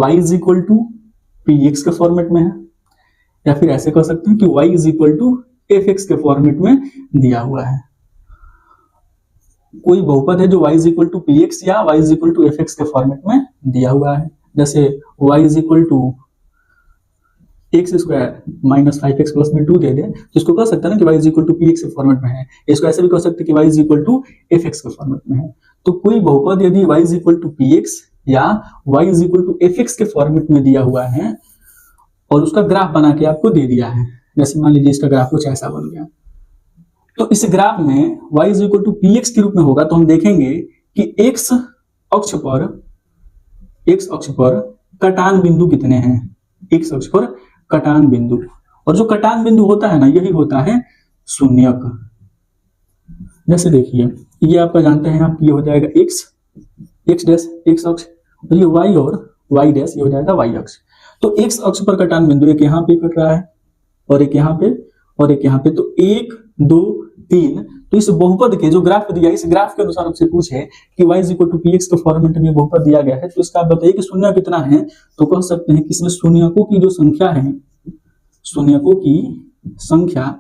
y is equal to p x के format में है, या फिर ऐसे कह सकते हैं कि y is equal to f x के फॉर्मेट में दिया हुआ है। कोई बहुपद है जो y is equal to p x या y is equal to f x के फॉर्मेट में दिया हुआ है, जैसे y is equal to x square minus 5x plus में 2 दे दे तो इसको कह सकते हैं ना कि y is equal to p x के फॉर्मेट में है। इसको ऐसे भी कह सकते हैं कि y is equal to f x के फॉर्मेट में है। तो कोई बहुपद यदि y is equal to p x या y is equal to f x के फॉर्मेट में दिया हुआ है और उसका ग्राफ बना के आपको दे दिया है, जैसे मान लीजिए इसका ग्राफ कुछ ऐसा बन गया, तो इस ग्राफ में y is equal to p x के रूप में होगा तो हम देखेंगे कि x अक्ष पर कटान बिंदु कितने हैं, x अक्ष पर कटान बिंदु, और जो कटान बिंदु होता है ना यही होता है शून्यक। जैसे देखिए ये आपका जानते हैं आप, ये हो जाएगा x डैश x अक्ष, और ये y और y डैश ये हो जाएगा y अक्ष। तो x अक्ष पर कटान बिंदु एक यहाँ पे कट रहा है और एक यहाँ पे और एक यहाँ पे, तो 1 2 3, तो इस बहुपद के जो ग्राफ दिया इस ग्राफ के अनुसार आपसे पूछे कि y is equal to p x के फॉर्मेट में बहुपद दिया गया है, तो इसका आप बताइए कि शून्य कितना है, तो कह सकते हैं कि इसमें शून्यकों की जो संख्या है, शून्यकों की संख्या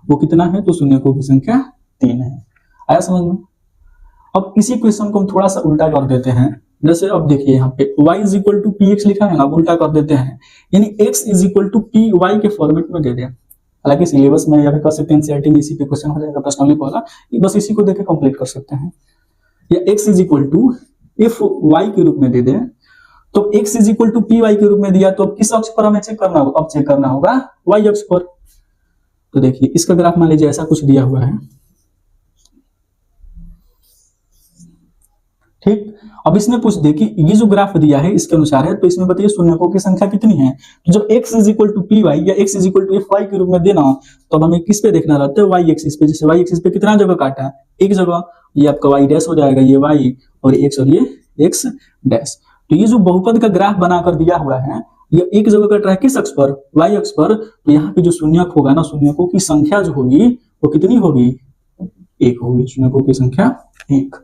वो कितना है, तो शून्यकों की संख्या 3 है। आया समझ में? अब इसी क्वेश्चन को हम थोड़ा सा उल्टा कर देते हैं, जैसे अब देखिए यहाँ पे y is equal to p x लिखा है ना, उल्टा कर देते हैं, यानी x is equal to p y के फॉर्मेट में दे दें। हालांकि सिलेबस में या फिर कह सकते हैं एनसीईआरटी में इसी पे क्वेश्चन हो जाएगा, पर्सनली वाला बस इसी को देख के कंप्लीट कर सकते हैं। या x is equal to f y के रूप में दे दें, तो x is equal to p y के रूप में दिया, तो अब किस अक्ष पर हमें चेक करना होगा, अब चेक करना होगा y अक्ष पर। तो देखिए इसका ग्राफ मान लीजिए ऐसा कुछ दिया हुआ है, ठीक। अब इसमें पूछ दे कि ये जो ग्राफ दिया है इसके अनुसार है, तो इसमें बताइए शून्यकों की संख्या कितनी है। तो जब x is equal to p y या x is equal to f y के रूप में देना, तो अब हमें किस पे देखना रहता है, y एक्सिस पे। जैसे y एक्सिस पे कितना जगह काटा है, एक जगह, ये आपका y डैश हो जाएगा, ये y और x और ये x डैश। तो ये जो बहुपद का ग्राफ बनाकर दिया हुआ है ये एक जगह कट रहा है किस अक्ष पर, y अक्ष पर। तो यहाँ पे जो शून्यक होगा ना, शून्यकों की संख्या जो होगी वो कितनी होगी, 1 होगी, शून्यकों की संख्या 1।